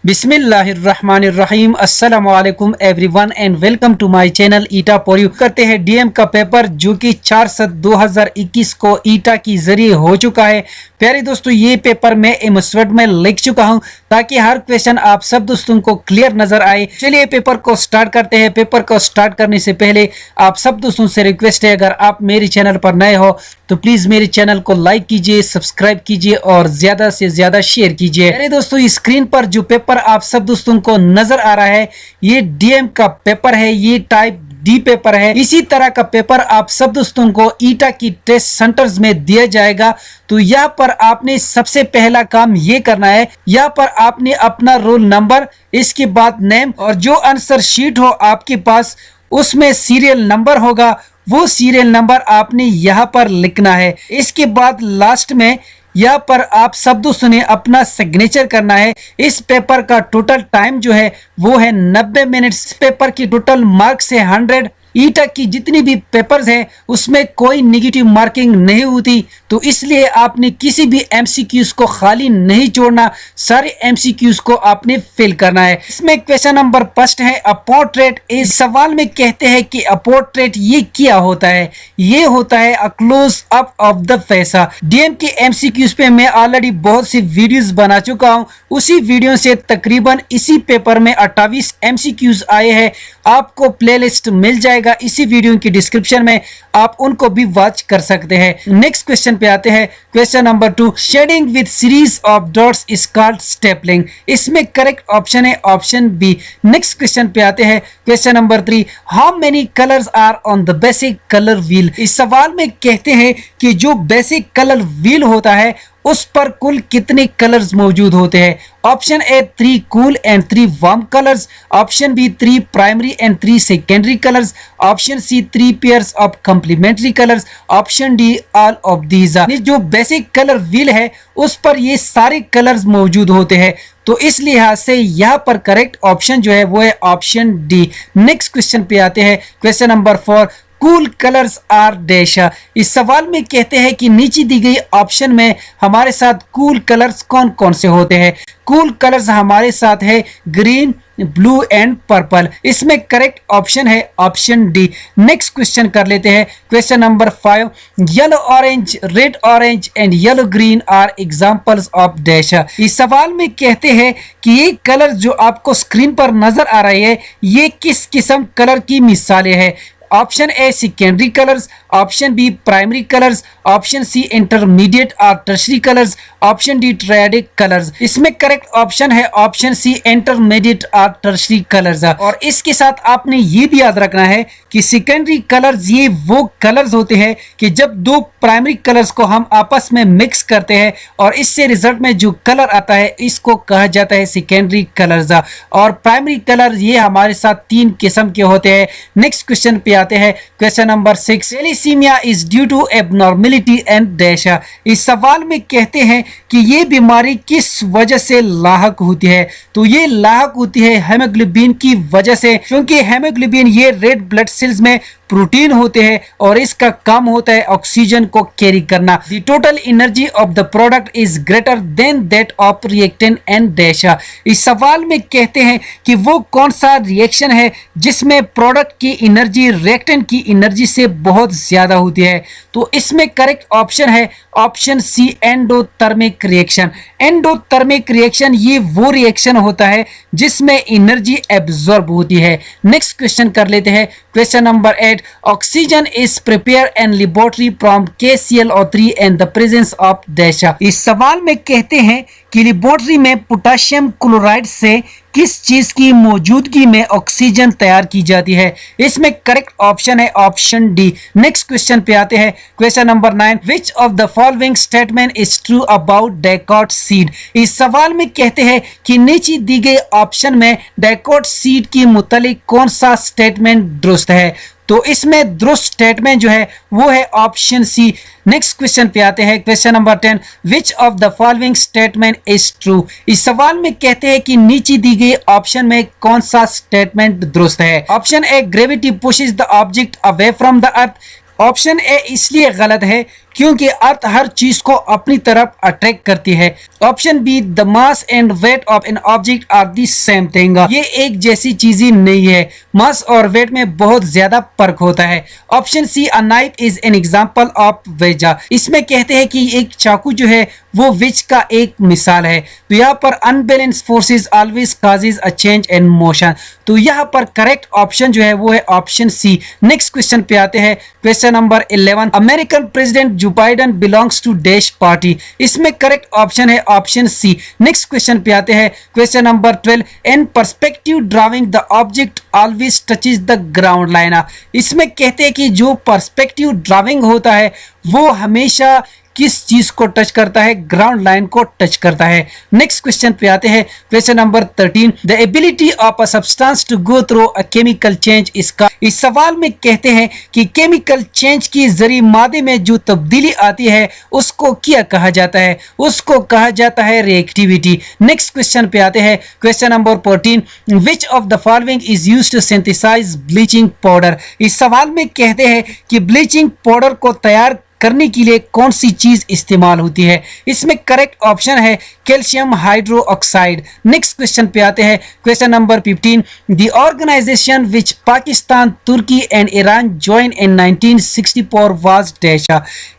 बिस्मिल्लाहिर्रहमानिर्रहीम अस्सलाम वालेकुम everyone and welcome to my channel ईटा फॉर यू। करते हैं डीएम का पेपर जो कि 4/7/2021 को ईटा की जरिए हो चुका है। प्यारे दोस्तों, ये पेपर मैं एमएसवर्ड में लिख चुका हूं ताकि हर क्वेश्चन आप सब दोस्तों को क्लियर नजर आए। चलिए पेपर को स्टार्ट करते हैं। पेपर को स्टार्ट करने से पहले आप सब दोस्तों से रिक्वेस्ट है, अगर आप मेरे चैनल पर नए हो तो प्लीज मेरे चैनल को लाइक कीजिए, सब्सक्राइब कीजिए और ज्यादा से ज्यादा शेयर कीजिए। अरे दोस्तों, स्क्रीन पर जो पेपर आप सब दोस्तों को नजर आ रहा है ये डीएम का पेपर है, ये टाइप डी पेपर है। इसी तरह का पेपर आप सब दोस्तों को ईटा की टेस्ट सेंटर्स में दिया जाएगा। तो यहाँ पर आपने सबसे पहला काम ये करना है, यहाँ पर आपने अपना रोल नंबर, इसके बाद नेम और जो आंसर शीट हो आपके पास उसमें सीरियल नंबर होगा, वो सीरियल नंबर आपने यहाँ पर लिखना है। इसके बाद लास्ट में यहाँ पर आप सब दोस्तों ने अपना सिग्नेचर करना है। इस पेपर का टोटल टाइम जो है वो है 90 मिनट। पेपर की टोटल मार्क्स है 100। ईटा की जितनी भी पेपर्स हैं उसमें कोई नेगेटिव मार्किंग नहीं होती, तो इसलिए आपने किसी भी एमसीक्यूज को खाली नहीं छोड़ना, सारे एमसीक्यूज को आपने फिल करना है। इसमें क्वेश्चन नंबर फर्स्ट है अ पोर्ट्रेट। इस सवाल में कहते हैं कि अ पोर्ट्रेट ये क्या होता है। ये होता है a close up of the face. DM के एमसीक्यूज पे मैं ऑलरेडी बहुत सी वीडियोस बना चुका हूं, उसी वीडियो से तकरीबन इसी पेपर में 28 एमसीक्यूज आए हैं। आपको प्लेलिस्ट मिल जाएगा इसी वीडियो की डिस्क्रिप्शन में, आप उनको भी वॉच कर सकते हैं। नेक्स्ट क्वेश्चन पे आते हैं। Question number 2, shading with series of dots is called stippling. इसमें करेक्ट ऑप्शन है ऑप्शन बी। नेक्स्ट क्वेश्चन पे आते हैं। Question number 3, how many colours are on the basic colour wheel. इस सवाल में कहते हैं कि जो बेसिक कलर व्हील होता है उस पर कुल कितने कलर्स मौजूद होते हैं। Option A 3 cool and 3 warm colours, option B 3 primary and 3 secondary colours, option C 3 pairs of complementary colours, option D all of these. जो बेसिक कलर व्हील है उस पर ये सारे कलर्स मौजूद होते हैं, तो इस लिहाज से यहाँ पर करेक्ट ऑप्शन जो है वो है ऑप्शन डी। नेक्स्ट क्वेश्चन पे आते हैं। Question number 4, cool colours are dash. इस सवाल में कहते हैं कि नीचे दी गई ऑप्शन में हमारे साथ कूल कलर्स कौन कौन से होते हैं। कूल कलर्स हमारे साथ है ग्रीन, ब्लू एंड पर्पल। इसमें करेक्ट ऑप्शन है ऑप्शन डी। नेक्स्ट क्वेश्चन कर लेते हैं। Question number 5, yellow orange, red orange and yellow green are examples of dash. इस सवाल में कहते हैं कि ये कलर जो आपको स्क्रीन पर नजर आ रही है ये किस किस्म कलर की मिसालें हैं। Option A secondary colours, option B primary colours, option C intermediate और tertiary colours, option D triadic colours. इसमें करेक्ट ऑप्शन है ऑप्शन सी इंटरमीडिएट और टर्शरी कलर्स। और इसके साथ आपने ये भी याद रखना है कि सेकेंडरी कलर्स ये वो कलर्स होते हैं कि जब दो प्राइमरी कलर्स को हम आपस में मिक्स करते हैं और इससे रिजल्ट में जो कलर आता है इसको कहा जाता है सेकेंडरी कलर्स। और प्राइमरी कलर ये हमारे साथ 3 किस्म के होते हैं। नेक्स्ट क्वेश्चन पे आते हैं। Question number 6, thalassaemia is due to abnormality and dash. इस सवाल में कहते हैं कि ये बीमारी किस वजह से लाहक होती है। तो ये लाहक होती है हेमोग्लोबिन की वजह से, क्योंकि हेमोग्लोबिन ये रेड ब्लड सेल्स में प्रोटीन होते हैं और इसका काम होता है ऑक्सीजन को कैरी करना। The total energy of the product is greater than that of reactant and dash. इस सवाल में कहते हैं कि वो कौन सा रिएक्शन है जिसमें प्रोडक्ट की एनर्जी रिएक्टेंट की एनर्जी से बहुत ज्यादा होती है। तो इसमें करेक्ट ऑप्शन है option C endothermic reaction. Endothermic reaction ये वो रिएक्शन होता है जिसमें एनर्जी एब्जॉर्ब होती है। नेक्स्ट क्वेश्चन कर लेते हैं। Question number 8, oxygen is prepare and laboratory from KClO3 and the presence of dash. इस सवाल में कहते हैं कि लेबोरेटरी में पोटेशियम क्लोराइड से किस चीज की मौजूदगी में ऑक्सीजन तैयार की जाती है। इसमें करेक्ट ऑप्शन है ऑप्शन डी। नेक्स्ट क्वेश्चन पे आते हैं। Question number 9, which of the following statement is true about dicot seed. इस सवाल में कहते हैं कि नीचे दी गई ऑप्शन में डैकोट सीड की मुतालिक कौन सा स्टेटमेंट दुरुस्त है। तो इसमें दुरुस्त स्टेटमेंट जो है वो है ऑप्शन सी। नेक्स्ट क्वेश्चन पे आते हैं। Question number 10, which of the following statement is true. इस सवाल में कहते हैं कि नीचे दी गई ऑप्शन में कौन सा स्टेटमेंट दुरुस्त है। Option A, gravity pushes the object away from the earth. Option A इसलिए गलत है क्योंकि अर्थ हर चीज को अपनी तरफ अट्रैक्ट करती है। Option B, the mass and weight of an object are the same thing. ये एक जैसी चीजें नहीं है, मास और वेट में बहुत ज्यादा फर्क होता है। Option C, a knife is an example of wedge. इसमें कहते हैं कि एक चाकू जो है वो विच का एक मिसाल है। तो यहाँ पर unbalance forces always causes a change in motion. तो यहाँ पर करेक्ट ऑप्शन जो है वो है ऑप्शन सी। नेक्स्ट क्वेश्चन पे आते हैं, question number 11। American president Joe Biden belongs to dash party. इसमें करेक्ट ऑप्शन है ऑप्शन सी। नेक्स्ट क्वेश्चन पे आते हैं, question number 12। In perspective drawing the object always touches the ground line. इसमें कहते हैं कि जो पर्सपेक्टिव ड्राइंग होता है वो हमेशा किस चीज को टच करता है, ग्राउंड लाइन को टच करता है। नेक्स्ट क्वेश्चन पे आते हैं, question number 13। The ability of a substance to go through a chemical change. इसका इस सवाल में कहते हैं कि केमिकल चेंज के जरिए मादे में जो तब्दीली आती है उसको क्या कहा जाता है, उसको कहा जाता है रिएक्टिविटी। नेक्स्ट क्वेश्चन पे आते हैं, question number 14। Which of the following is used to synthesise bleaching powder. इस सवाल में कहते हैं कि ब्लीचिंग पाउडर को तैयार करने के लिए कौन सी चीज इस्तेमाल होती है। इसमें करेक्ट ऑप्शन है कैल्शियम हाइड्रोक्साइड। नेक्स्ट क्वेश्चन पे आते हैं, question number 15। The organisation which Pakistan, Turkey and Iran join in 1964 was dash.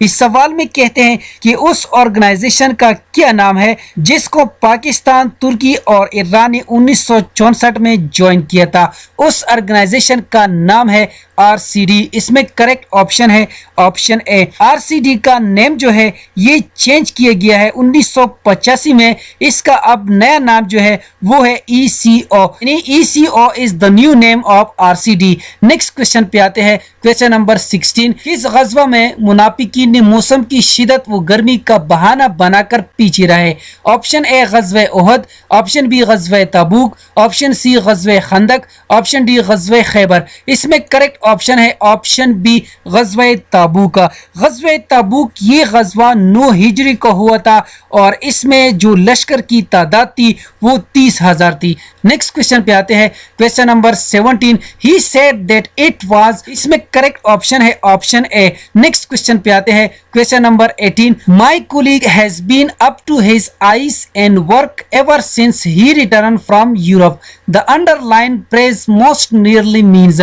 इस सवाल में कहते हैं कि उस ऑर्गेनाइजेशन का क्या नाम है जिसको पाकिस्तान, तुर्की और ईरान ने 1964 में ज्वाइन किया था। उस ऑर्गेनाइजेशन का नाम है आरसीडी। इसमें करेक्ट ऑप्शन है ऑप्शन ए। आरसीडी का नेम जो है ये चेंज किया गया है 1985 में। इसका अब नया नाम जो है वो है ईसीओ, यानी eco is the new name of RCD. Next question पे आते हैं, क्वेश्चन नंबर 16। इस गज़वा में मुनाफिकीन ने मौसम की शिदत व गर्मी का बहाना बनाकर पीछे रहे। ऑप्शन ए गज़वे उहद, ऑप्शन बी गज़वे तबूक, ऑप्शन सी गज़वे खंदक, ऑप्शन डी गज़वे खैबर। इसमें करेक्ट ऑप्शन है ऑप्शन बी गज़वे तबूक। गज़वे तबूक ये गज़वा 9 हिजरी को हुआ था और इसमें जो लश्कर की तादाद थी वो 30,000 थी। नेक्स्ट क्वेश्चन पे आते हैं, question number 17। He said that it was. इसमें करेक्ट ऑप्शन है ऑप्शन ए। नेक्स्ट क्वेश्चन पे आते हैं, question number 18। My colleague has been up to his eyes and work ever since he return from Europe. The underline phrase most nearly means.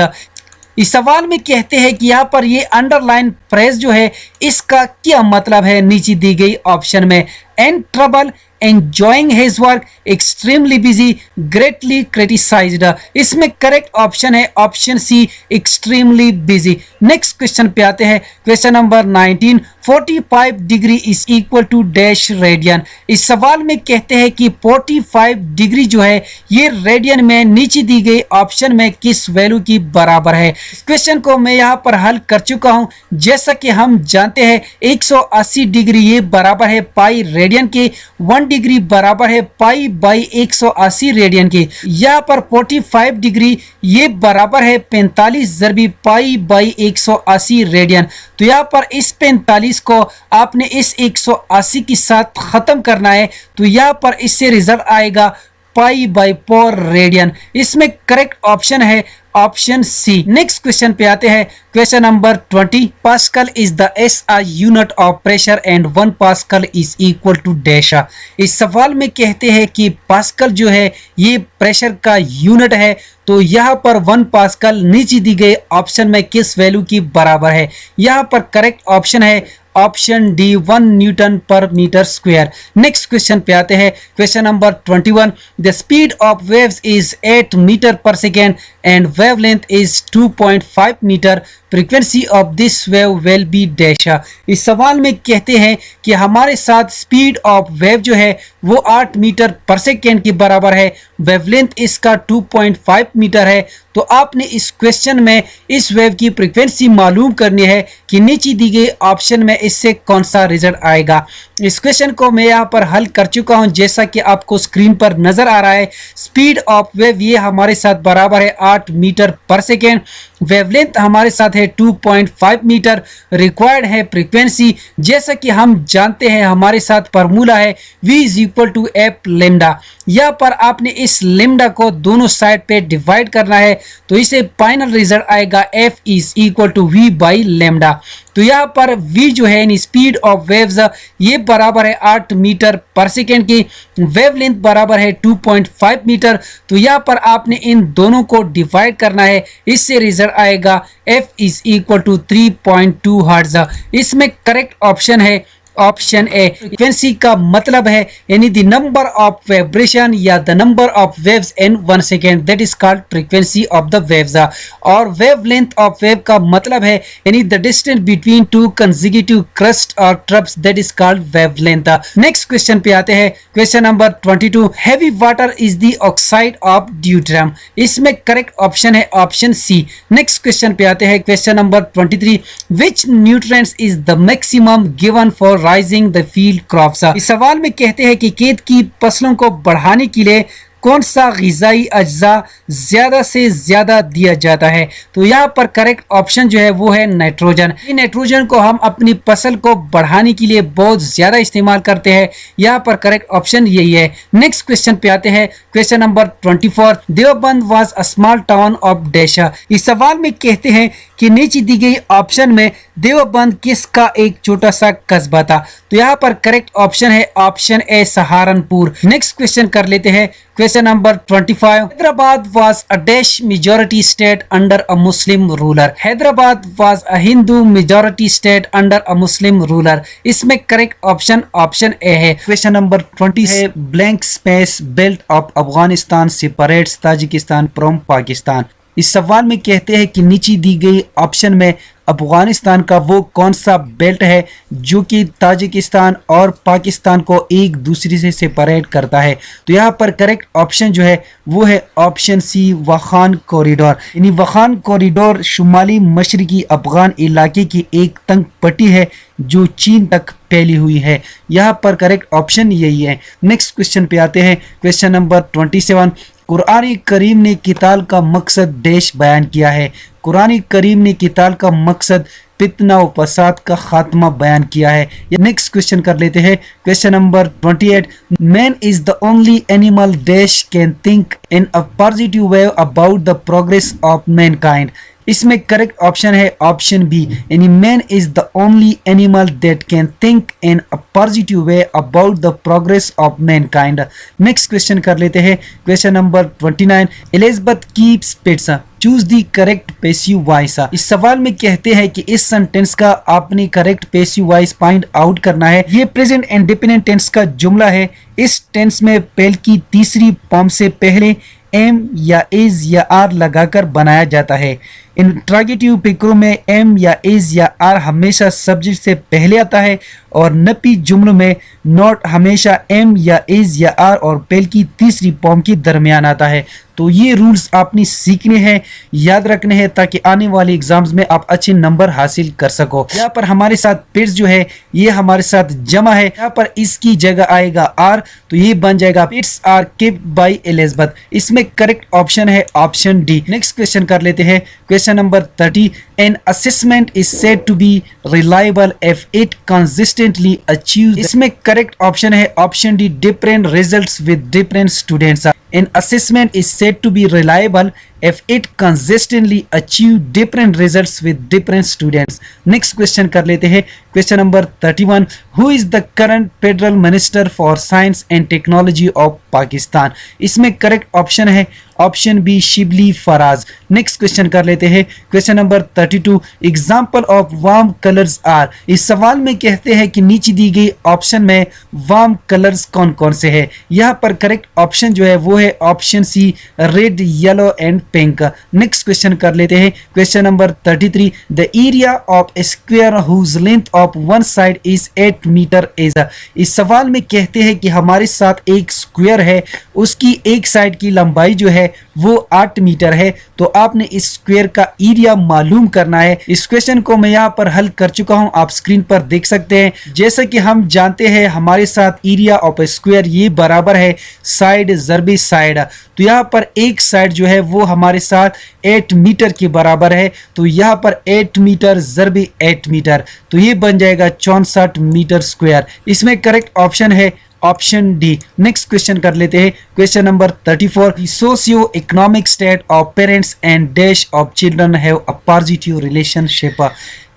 इस सवाल में कहते हैं कि यहाँ पर ये अंडरलाइन फ्रेज जो है इसका क्या मतलब है नीचे दी गई ऑप्शन में। And trouble, enjoying his work, extremely busy, greatly criticized। इसमें करेक्ट ऑप्शन है option C extremely busy. Next question पे आते हैं, question number 19। 45 degree is equal to dash radian. इस सवाल में कहते हैं कि 45 डिग्री जो है ये रेडियन में नीचे दी गई ऑप्शन में किस वैल्यू की बराबर है। इस क्वेश्चन को मैं यहाँ पर हल कर चुका हूँ। जैसा कि हम जानते हैं 180 डिग्री ये बराबर है पाई रेडियन के, 1 डिग्री बराबर है पाई बाई 180 रेडियन के। यहाँ पर 45 डिग्री ये बराबर है 45 ज़रबी पाई बाई 180 रेडियन। तो यहाँ पर इस 45 को आपने इस 180 के साथ खत्म करना है। तो यहाँ पर इससे रिजल्ट आएगा पाई बाई 4 रेडियन। इसमें करेक्ट ऑप्शन है ऑप्शन सी। नेक्स्ट क्वेश्चन पे आते हैं, question number 20। Pascal is the SI unit of pressure and 1 pascal is equal to dash. इस सवाल में कहते हैं कि पास्कल जो है ये प्रेशर का यूनिट है। तो यहाँ पर 1 पास्कल नीचे दी गई ऑप्शन में किस वैल्यू की बराबर है। यहाँ पर करेक्ट ऑप्शन है option D 1 newton per metre square. Next question पे आते हैं, question number 21। The speed of waves is 8 metre per second and wavelength is 2.5 metre. Frequency of this wave will be dash. इस सवाल में कहते हैं कि हमारे साथ स्पीड ऑफ वेव जो है वो 8 मीटर पर सेकेंड के बराबर है, वेवलेंथ इसका 2.5 मीटर है। तो आपने इस क्वेश्चन में इस वेव की फ्रीक्वेंसी मालूम करनी है कि नीचे दी गई ऑप्शन में इससे कौन सा रिजल्ट आएगा। इस क्वेश्चन को मैं यहाँ पर हल कर चुका हूँ जैसा कि आपको स्क्रीन पर नजर आ रहा है। स्पीड ऑफ वेव ये हमारे साथ बराबर है 8 मीटर पर सेकेंड, वेवलेंथ हमारे साथ है 2.5 मीटर, रिक्वायर्ड है फ्रीक्वेंसी जैसा कि हम जानते हैं हमारे साथ फार्मूला है v is equal to F lambda. यहाँ पर आपने इस लेमडा को दोनों साइड पे डिवाइड करना है तो इसे फाइनल रिजल्ट आएगा f is equal to v by lambda. तो यहाँ पर v जो है यानी स्पीड ऑफ वेव्स ये बराबर है 8 मीटर पर सेकेंड की, वेवलेंथ बराबर है 2.5 मीटर। तो यहाँ पर आपने इन दोनों को डिवाइड करना है, इससे रिजल्ट आएगा f is equal to 3.2 hertz. इसमें करेक्ट ऑप्शन है ऑप्शन ए। फ्रीक्वेंसी का मतलब है यानी द नंबर ऑफ वाइब्रेशन या the number of waves in 1 second, that is called frequency of the waves. और वेव लेंथ ऑफ वेव का मतलब है यानी the distance between two consecutive crest और troughs, that is called wave length. Next question पे आते हैं, question number 22। Heavy water is the oxide of deuterium. इसमें करेक्ट ऑप्शन है ऑप्शन सी। नेक्स्ट क्वेश्चन पे आते हैं, question number 23। Which nutrients is the maximum given for rising the field crops. इस सवाल में कहते हैं कि खेत की फसलों को बढ़ाने के लिए कौन सा ग़िज़ाई अज्जा ज्यादा से ज्यादा दिया जाता है। तो यहाँ पर करेक्ट ऑप्शन जो है वो है नाइट्रोजन। नाइट्रोजन को हम अपनी फसल को बढ़ाने के लिए बहुत ज्यादा इस्तेमाल करते हैं। यहाँ पर करेक्ट ऑप्शन यही है। नेक्स्ट क्वेश्चन पे आते हैं, question number 24। Deoband was a small town of dash. इस सवाल में कहते हैं कि नीचे दी गई ऑप्शन में देवबंद किसका एक छोटा सा कस्बा था। तो यहाँ पर करेक्ट ऑप्शन है ऑप्शन ए सहारनपुर। नेक्स्ट क्वेश्चन कर लेते हैं, question number 25। Hyderabad was a dash majority state under a Muslim ruler. Hyderabad was a Hindu majority state under a Muslim ruler. इसमें करेक्ट ऑप्शन ऑप्शन ए है। क्वेश्चन नंबर 20 है, blank space belt of Afghanistan separates Tajikistan from Pakistan. इस सवाल में कहते हैं कि नीचे दी गई ऑप्शन में अफगानिस्तान का वो कौन सा बेल्ट है जो कि ताजिकिस्तान और पाकिस्तान को एक दूसरे से सेपरेट करता है। तो यहाँ पर करेक्ट ऑप्शन जो है वो है ऑप्शन सी वाखान कॉरिडोर। यानी वाखान कॉरिडोर शुमाली मशरकी अफगान इलाके की एक तंग पट्टी है जो चीन तक फैली हुई है। यहाँ पर करेक्ट ऑप्शन यही है। नेक्स्ट क्वेश्चन पे आते हैं, क्वेश्चन नंबर 27। कुरान करीम ने किताल का मकसद देश बयान किया है। कुरान करीम ने किताल का मकसद फितना व फसाद का खात्मा बयान किया है। नेक्स्ट क्वेश्चन कर लेते हैं, question number 28। Man is the only animal dash can think in a positive way about the progress of Mankind. इसमें करेक्ट ऑप्शन है ऑप्शन बी, यानी man is the only animal that can think in a positive way about the progress of Mankind. Next question कर लेते हैं, question number 29। Elizabeth keeps pets, choose the correct passive voice. इस सवाल में कहते हैं कि इस सेंटेंस का आपने correct passive voice find out करना है। ये प्रेजेंट इंडिपेंडेंट टेंस का जुमला है। इस टेंस में पहल की तीसरी फॉर्म से पहले एम या इज या आर लगाकर बनाया जाता है। इंट्रोगेटिव फिक्रों में एम या इज या आर हमेशा सब्जेक्ट से पहले आता है और नफी जुमलों में नॉट हमेशा एम या इज या आर और पहल की तीसरी फॉर्म के दरमियान आता है। तो ये रूल्स आपने सीखने हैं, याद रखने हैं ताकि आने वाले एग्जाम्स में आप अच्छे नंबर हासिल कर सको। यहाँ पर हमारे साथ पेट्स जो है ये हमारे साथ जमा है, यहाँ पर इसकी जगह आएगा आर, तो ये बन जाएगा pets are kept by Elizabeth. इसमें करेक्ट ऑप्शन है ऑप्शन डी। नेक्स्ट क्वेश्चन कर लेते हैं, question number 30। An assessment is said to be reliable if it consistently achieves. इसमें करेक्ट ऑप्शन है option D, different results with different students. An assessment is said to be reliable if it consistently achieve different results with different students. Next question कर लेते हैं, question number 31. Who is the current federal minister for science and technology of Pakistan? इसमें correct option है option B Shibli Faraz. Next question कर लेते हैं, question number 32। Example of warm colours are. इस सवाल में कहते हैं कि नीचे दी गई ऑप्शन में वार्म कलर्स कौन कौन से हैं। यहाँ पर करेक्ट ऑप्शन जो है वो है option C red, yellow and pink. Next question कर लेते हैं, question number 33। The area of a square whose length of one side is 8 metre is. इस सवाल में कहते हैं कि हमारे साथ एक स्क्वायर है, उसकी एक साइड की लंबाई जो है वो 8 मीटर है। तो आपने इस स्क्वायर का एरिया मालूम करना है। इस क्वेश्चन को मैं यहाँ पर हल कर चुका हूँ, आप स्क्रीन पर देख सकते हैं। जैसा कि हम जानते हैं हमारे साथ एरिया ऑफ ए स्क्वायर ये बराबर है साइड ज़रबी साइड। तो यहाँ पर एक साइड जो है वो हमारे साथ 8 मीटर के बराबर है। तो यहाँ पर 8 मीटर ज़रबी 8 मीटर, तो ये बन जाएगा 64 मीटर स्क्वायर। इसमें करेक्ट ऑप्शन है ऑप्शन डी। नेक्स्ट क्वेश्चन कर लेते हैं, question number 34, socio economic state of parents and dash of children have a positive relationship.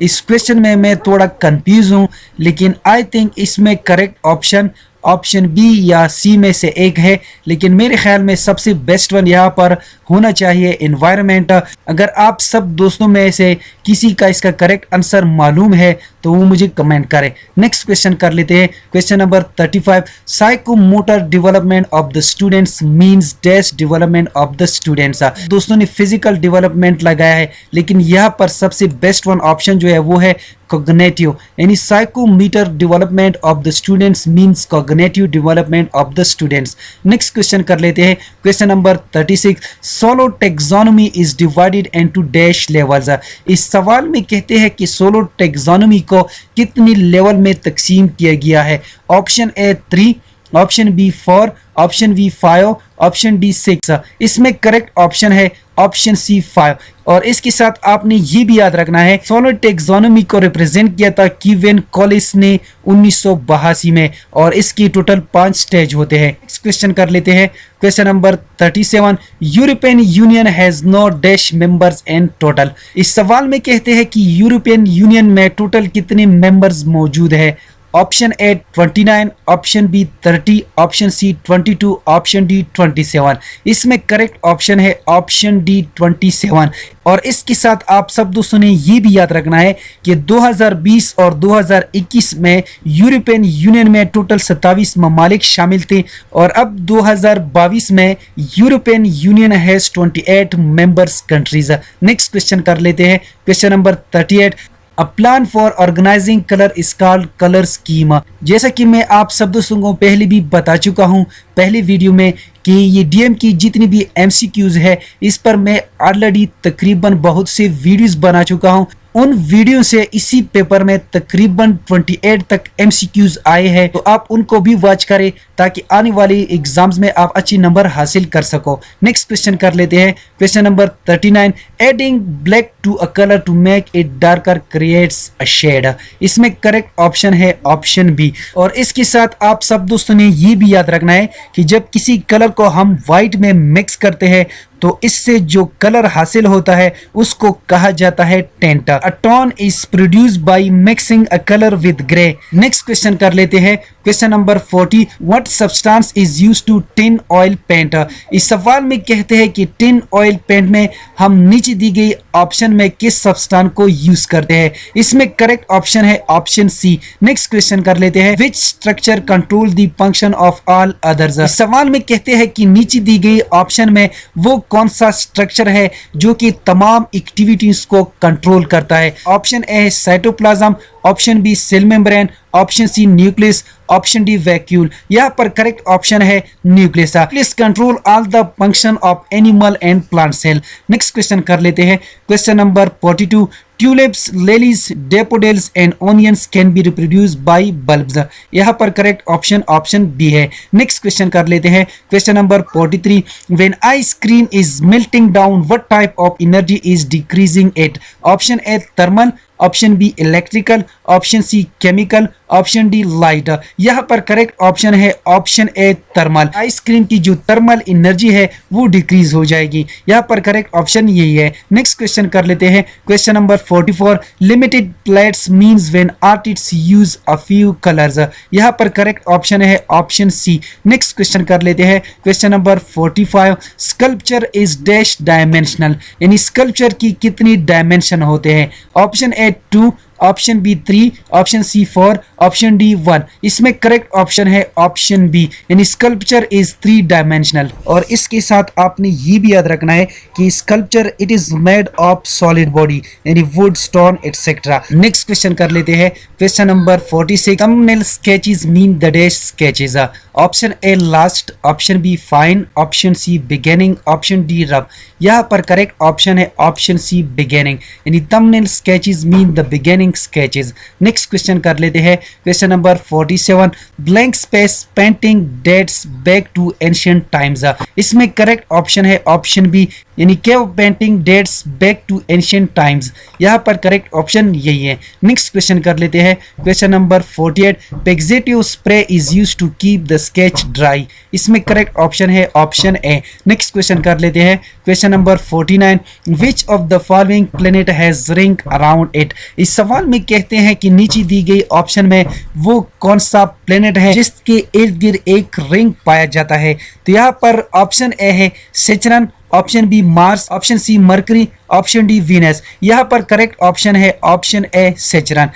इस क्वेश्चन में मैं थोड़ा कंफ्यूज हूं, लेकिन आई थिंक इसमें करेक्ट ऑप्शन ऑप्शन बी या सी में से एक है, लेकिन मेरे ख्याल में सबसे बेस्ट वन यहाँ पर होना चाहिए एनवायरनमेंट। अगर आप सब दोस्तों में से किसी का इसका करेक्ट आंसर मालूम है तो वो मुझे कमेंट करें। नेक्स्ट क्वेश्चन कर लेते हैं, question number 35, psychomotor development of the students means dash development of the students. दोस्तों ने फिजिकल डेवलपमेंट लगाया है, लेकिन यहाँ पर सबसे बेस्ट वन ऑप्शन जो है वो है कॉग्निटिव, यानी psychomotor development of the students means cognitive development of the students. Next question कर लेते हैं, question number 36, SOLO taxonomy is divided into dash levels. इस सवाल में कहते हैं कि सोलो टेक्सोनोमी को कितनी लेवल में तकसीम किया गया है। Option A 3, option B 4, option B 5, option D 6। इसमें करेक्ट ऑप्शन है ऑप्शन सी 5। और इसके साथ आपने ये भी याद रखना है, सोलो टेक्सोनोमी को रिप्रेजेंट किया था कीवेन कॉलिस ने 1982 में, और इसकी टोटल 5 स्टेज होते हैं। नेक्स्ट क्वेश्चन कर लेते हैं, question number 37, European Union has no dash members in total. इस सवाल में कहते हैं कि यूरोपियन यूनियन में टोटल कितने मेंबर्स मौजूद है। Option A 29, option B 30, option C 22, option D 27। इसमें करेक्ट ऑप्शन है ऑप्शन डी 27। और इसके साथ आप सब दोस्तों ने ये भी याद रखना है कि 2020 और 2021 में यूरोपियन यूनियन में टोटल 27 ममालिक शामिल थे, और अब 2022 में European Union has 28 members countries. Next question कर लेते हैं, question number 38, a plan for organising colour is called colour scheme. जैसा कि मैं आप सब दोस्तों को पहले भी बता चुका हूं पहले वीडियो में कि ये डीएम की जितनी भी एमसीक्यूज है इस पर मैं ऑलरेडी तकरीबन बहुत से वीडियोस बना चुका हूं। उन वीडियो से इसी पेपर में तकरीबन 28 तक एमसीक्यूज आए हैं, तो आप उनको भी वॉच करें ताकि आने वाले एग्जाम्स में आप अच्छी नंबर हासिल कर सको। नेक्स्ट क्वेश्चन कर लेते हैं, question number 39, adding black to a colour to make it darker creates a shade. इसमें करेक्ट ऑप्शन है ऑप्शन बी। और इसके साथ आप सब दोस्तों ने ये भी याद रखना है कि जब किसी कलर को हम व्हाइट में मिक्स करते हैं तो इससे जो कलर हासिल होता है उसको कहा जाता है tint. A tone is produced by mixing a colour with grey. Next question कर लेते हैं, question number 40, what substance is used to thin oil paint. इस सवाल में कहते हैं कि टिन ऑयल पेंट में हम नीचे दी गई ऑप्शन में किस सब्सटेंस को यूज करते हैं। इसमें करेक्ट ऑप्शन है ऑप्शन सी। नेक्स्ट क्वेश्चन कर लेते हैं, which structure control the function of all others. इस सवाल में कहते हैं कि नीचे दी गई ऑप्शन में वो कौन सा स्ट्रक्चर है जो कि तमाम एक्टिविटीज को कंट्रोल करता है। Option A cytoplasm, option B cell membrane, option C nucleus, option D vacuole. यहाँ पर करेक्ट ऑप्शन है nucleus. Nucleus control all the function of animal and plant cell. Next question कर लेते हैं, question number 42, tulips, lilies, daffodils and onions can be reproduced by bulbs. यहाँ पर correct option option B है। Next question कर लेते हैं, question number 43, when ice cream is melting down what type of energy is decreasing it. Option A thermal, option B electrical, option C chemical, option D light. यहाँ पर correct option है option A thermal. Ice cream की जो thermal energy है वो decrease हो जाएगी। यहाँ पर करेक्ट ऑप्शन यही है। नेक्स्ट क्वेश्चन कर लेते हैं, question number 44, limited palettes means when artists use a few colours. यहाँ पर करेक्ट ऑप्शन है ऑप्शन सी। नेक्स्ट क्वेश्चन कर लेते हैं, question number 45, sculpture is dash dimensional, यानी स्कल्पचर की कितनी डायमेंशन होते हैं। Option A 2, option B 3, option C 4, option D 1। इसमें करेक्ट ऑप्शन है ऑप्शन बी, यानी स्कल्पचर इज 3 डायमेंशनल। और इसके साथ आपने ये भी याद रखना है कि sculpture it is made of solid body, यानी wood, stone etcetera. Next question कर लेते हैं, question number 46, thumbnail sketches mean the dash sketches. Option A last, option B fine, option C beginning, option D rough. यहाँ पर correct option है option C beginning, यानी thumbnail sketches mean the beginning sketches. Next question कर लेते हैं, question number 47, blank space painting dates back to ancient times. इसमें correct option है option B, यानी cave painting dates back to ancient times. यहाँ पर correct option यही है। नेक्स्ट क्वेश्चन कर लेते हैं, question number 48, fixative spray is used to keep the sketch dry. इसमें करेक्ट ऑप्शन है ऑप्शन ए। नेक्स्ट क्वेश्चन कर लेते हैं, question number 49, which of the following planet has ring around it. इस सवाल में कहते हैं कि नीचे दी गई ऑप्शन में वो कौन सा प्लेनेट है जिसके इर्द गिर्द एक रिंग पाया जाता है। तो यहाँ पर ऑप्शन ए है Saturn, option B Mars, option C Mercury, option D Venus. यहाँ पर करेक्ट ऑप्शन है ऑप्शन ए सेचरन।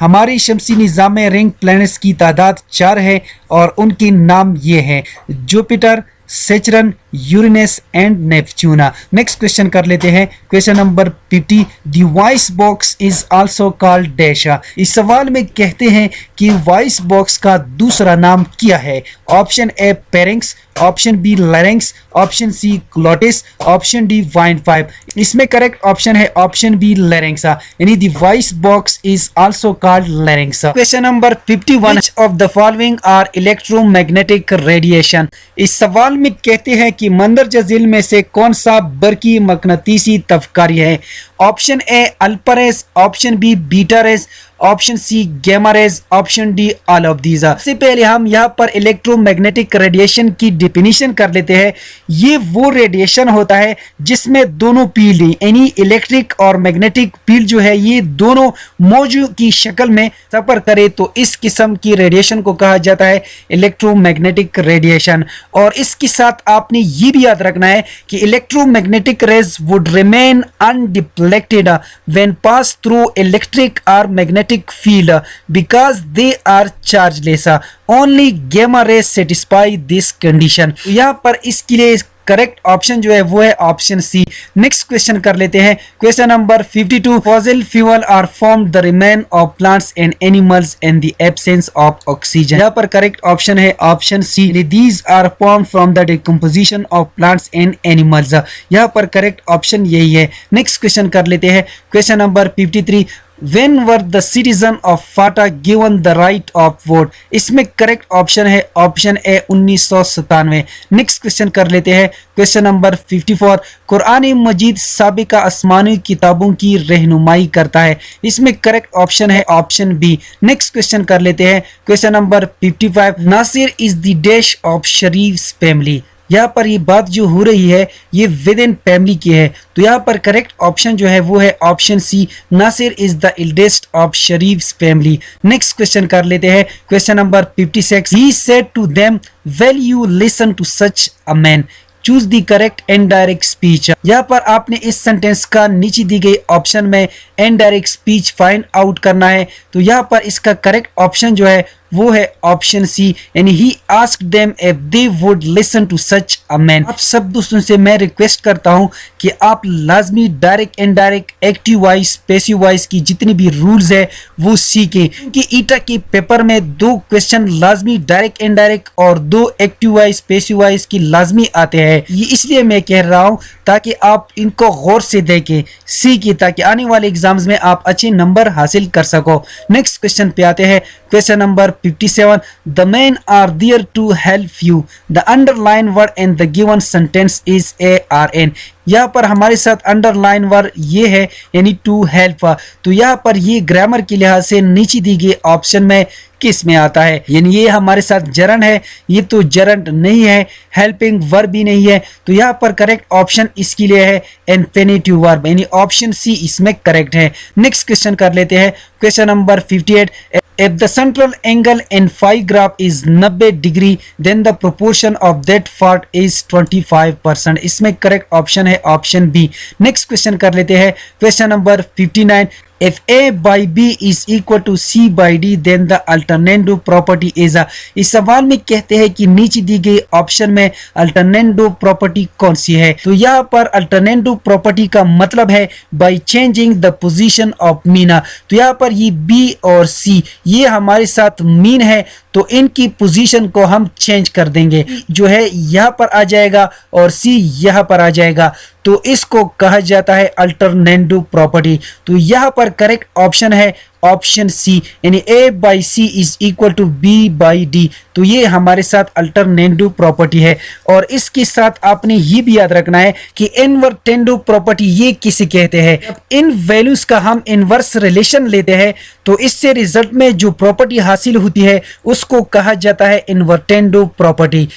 हमारी शमसी निज़ाम में रिंग प्लैनेट्स की तादाद 4 है और उनके नाम ये हैं, Jupiter, Saturn, Uranus and Neptune. Next question कर लेते हैं, question number 50, the voice box is also called dash. इस सवाल में कहते हैं कि वॉइस बॉक्स का दूसरा नाम क्या है। Option A pharynx, option B larynx, option C glottis, option D windpipe. इसमें करेक्ट ऑप्शन है ऑप्शन बी लैरिंग्स, यानी the voice box is also called larynx. Question number 51 of the following are electromagnetic radiation. इस सवाल में कहते हैं कि मंदरजा झील में से कौन सा बरकी मकनातीसी तफकारी है। Option A alpha rays, option B beta rays, option C gamma rays, option D all of these. सबसे पहले हम यहाँ पर इलेक्ट्रोमैग्नेटिक रेडिएशन की डेफिनेशन कर लेते हैं। ये वो रेडिएशन होता है जिसमें दोनों फील्ड यानी इलेक्ट्रिक और मैग्नेटिक फील्ड जो है ये दोनों मौजू की शक्ल में सफर करे तो इस किस्म की रेडिएशन को कहा जाता है इलेक्ट्रोमैग्नेटिक रेडिएशन। और इसके साथ आपने ये भी याद रखना है कि electromagnetic rays would remain undeflected when pass through electric और magnetic field because they are chargeless. Only gamma rays satisfy this condition. यहाँ पर इसके लिए करेक्ट ऑप्शन जो है वो है ऑप्शन सी। नेक्स्ट क्वेश्चन कर लेते हैं, question number 52, fossil fuel are formed the remain of plants and animals in the absence of oxygen. यहाँ पर करेक्ट ऑप्शन है option C, these are formed from the decomposition of plants and animals. यहाँ पर correct option यही है। Next question कर लेते हैं, question number 53, When were the citizen of FATA given the right of vote? इसमें correct option है option A 1997। Next question कर लेते हैं, क्वेश्चन नंबर 54, कुरान मजीद साबिका आसमानी किताबों की रहनुमाई करता है। इसमें करेक्ट ऑप्शन है ऑप्शन बी। नेक्स्ट क्वेश्चन कर लेते हैं, question number 55, Nasir is the dash of Sharif family. यहाँ पर ये बात जो हो रही है ये विद इन फैमिली की है। तो यहाँ पर करेक्ट ऑप्शन जो है वो है option C, Nasir is the eldest of Sharif family. Next question कर लेते हैं, question number 56, he said to them well you listen to such a man, choose the correct indirect speech. यहाँ पर आपने इस सेंटेंस का नीचे दी गई ऑप्शन में इनडायरेक्ट स्पीच फाइंड आउट करना है। तो यहाँ पर इसका करेक्ट ऑप्शन जो है वो है ऑप्शन सी, यानी he asked them if they would listen to such a man. आप सब दोस्तों से मैं रिक्वेस्ट करता हूं कि आप लाजमी direct indirect active voice passive voice की जितनी भी रूल्स है वो सीखें, क्योंकि ईटा के पेपर में 2 क्वेश्चन लाजमी डायरेक्ट इनडायरेक्ट और 2 एक्टिव वॉइस पैसिव वॉइस की लाजमी आते हैं। ये इसलिए मैं कह रहा हूं ताकि आप इनको गौर से देखें, सीखें, ताकि आने वाले एग्जाम्स में आप अच्छे नंबर हासिल कर सको। नेक्स्ट क्वेश्चन पे आते हैं, question number 57, the men are there to help you. The underlined word in the given sentence is ARN. यहाँ पर हमारे साथ अंडरलाइन वर्ड ये है यानी टू हेल्प। तो यहाँ पर ये ग्रामर के लिहाज से नीचे दी गई ऑप्शन में किस में आता है, यानी ये हमारे साथ जरन है, ये तो जरंट नहीं है, हेल्पिंग वर्ब भी नहीं है। तो यहाँ पर करेक्ट ऑप्शन इसके लिए है इन्फिनिटिव वर्ब, यानी ऑप्शन सी इसमें करेक्ट है। नेक्स्ट क्वेश्चन कर लेते हैं, question number 58, if the central angle in phi graph is 90 degree then the proportion of that part is 25%। इसमें करेक्ट ऑप्शन है ऑप्शन बी। नेक्स्ट क्वेश्चन कर लेते हैं, question number 59, if A by B is equal to C by D then the alternative property is a। इस सवाल में कहते हैं कि नीचे दी गई ऑप्शन में अल्टरनेटिव प्रॉपर्टी कौन सी है। तो यहाँ पर अल्टरनेटिव प्रॉपर्टी का मतलब है by changing the position of Meena. तो यहाँ पर ये B और C ये हमारे साथ मीन है, तो इनकी पोजीशन को हम चेंज कर देंगे, जो है यहाँ पर आ जाएगा और C यहाँ पर आ जाएगा, तो इसको कहा जाता है अल्टरनेटिव प्रॉपर्टी। तो यहाँ पर पर करेक्ट ऑप्शन है ऑप्शन सी, यानी A by C is equal to B by D. तो ये हमारे साथ अल्टरनेटिव प्रॉपर्टी है। और इसके साथ आपने ये भी याद रखना है कि इनवर्टेंडो प्रॉपर्टी ये किसे कहते हैं। इन वैल्यूज का हम इनवर्स रिलेशन लेते हैं तो इससे रिजल्ट में जो प्रॉपर्टी हासिल होती है उसको कहा जाता है इनवर्टेंडो प्रॉपर्टी।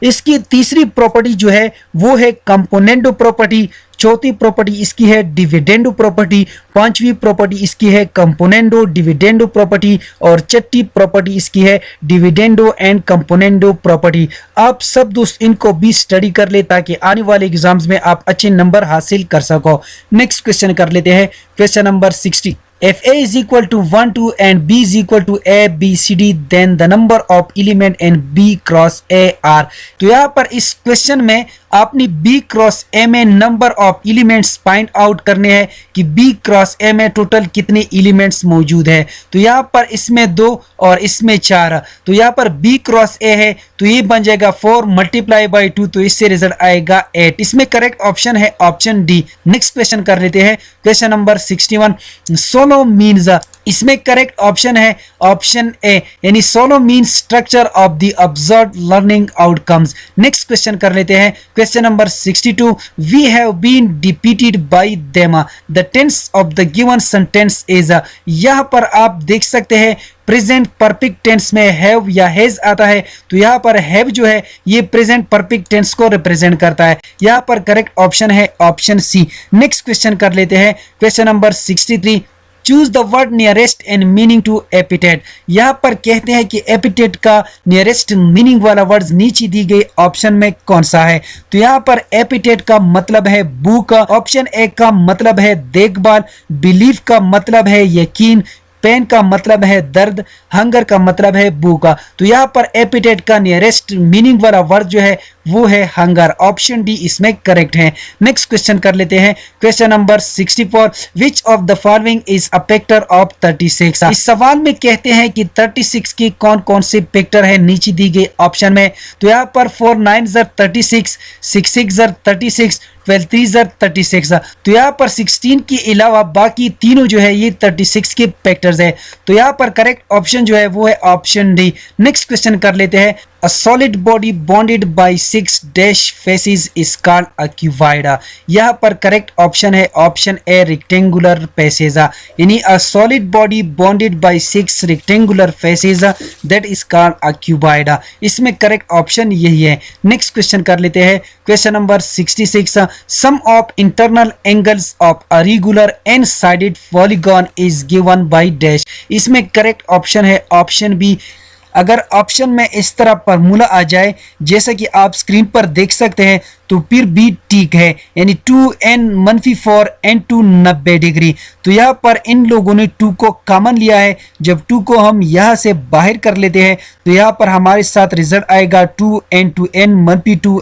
इसकी तीसरी प्रॉपर्टी जो है वो है कंपोनेंडो प्रॉपर्टी, चौथी प्रॉपर्टी इसकी है डिविडेंडो प्रॉपर्टी, पांचवी प्रॉपर्टी इसकी है कंपोनेंडो डिविडेंडो प्रॉपर्टी और छठी प्रॉपर्टी इसकी है डिविडेंडो एंड कंपोनेंडो प्रॉपर्टी। आप सब दोस्त इनको भी स्टडी कर ले ताकि आने वाले एग्जाम्स में आप अच्छे नंबर हासिल कर सको। नेक्स्ट क्वेश्चन कर लेते हैं, question number 60। If A is equal to 1, 2 and B is equal to A, B, C, D, then the number of element in B cross A are। तो यहाँ पर इस क्वेश्चन में आपने B क्रॉस A में number of elements find out करने हैं कि B क्रॉस A में टोटल कितने एलिमेंट्स मौजूद है। तो यहाँ पर इसमें 2 और इसमें 4। तो यहाँ पर B क्रॉस A है तो ये बन जाएगा 4 मल्टीप्लाई बाई 2, तो इससे रिजल्ट आएगा 8। इसमें करेक्ट ऑप्शन है ऑप्शन डी। नेक्स्ट क्वेश्चन कर लेते हैं, क्वेश्चन नंबर 61। सोलो मीन्स, इसमें करेक्ट ऑप्शन है ऑप्शन ए, यानी SOLO means structure of the observe learning outcomes. Next question कर लेते हैं, question number 62। We have been depicted by them, the tense of the given sentence is. यहाँ पर आप देख सकते हैं प्रेजेंट परफेक्ट टेंस में हैव या हैज आता है, तो यहाँ पर हैव जो है ये प्रेजेंट परफेक्ट टेंस को रिप्रेजेंट करता है। यहाँ पर करेक्ट ऑप्शन है ऑप्शन सी। नेक्स्ट क्वेश्चन कर लेते हैं, question number 63। Choose the word nearest in meaning to epithet. यहाँ पर कहते हैं कि एपिटेट का नियरेस्ट मीनिंग वाला वर्ड नीचे दी गई ऑप्शन में कौन सा है। तो यहाँ पर एपिटेट का मतलब है बुक, ऑप्शन ए का मतलब है देखभाल, बिलीफ का मतलब है यकीन, पेन का मतलब है दर्द, हंगर का मतलब है भूखा। तो यहाँ पर एपिटेट का नियरेस्ट मीनिंग वाला वर्ड जो है वो है हंगर, ऑप्शन डी इसमें करेक्ट है। नेक्स्ट क्वेश्चन कर लेते हैं, question number 64। Which of the following is a factor of 36। इस सवाल में कहते हैं कि 36 के कौन कौन से फैक्टर है नीचे दी गई ऑप्शन में। तो यहाँ पर 4 9 36, 6 6 36, 12 3 36। तो यहाँ पर 16 के अलावा बाकी तीनों जो है ये 36 के फैक्टर्स है। तो यहाँ पर करेक्ट ऑप्शन जो है वो है ऑप्शन डी। नेक्स्ट क्वेश्चन कर लेते हैं, A solid body bonded by 6 dash faces is called a cuboid। यहाँ पर करेक्ट ऑप्शन है ऑप्शन ए रेक्टेंगुलर फेसेस, यानी a solid body bonded by 6 rectangular faces that is called a cuboid। इसमें correct option यही है। नेक्स्ट क्वेश्चन कर लेते हैं, question number 66। Sum of internal angles of a regular n sided polygon is given by dash. इसमें correct option है option B. अगर option में इस तरह फॉर्मूला आ जाए जैसा कि आप स्क्रीन पर देख सकते हैं तो फिर भी ठीक है, यानी 2n-4 n2 90 डिग्री। तो यहाँ पर इन लोगों ने 2 को कॉमन लिया है। जब 2 को हम यहाँ से बाहर कर लेते हैं तो यहाँ पर हमारे साथ रिजल्ट आएगा 2n-2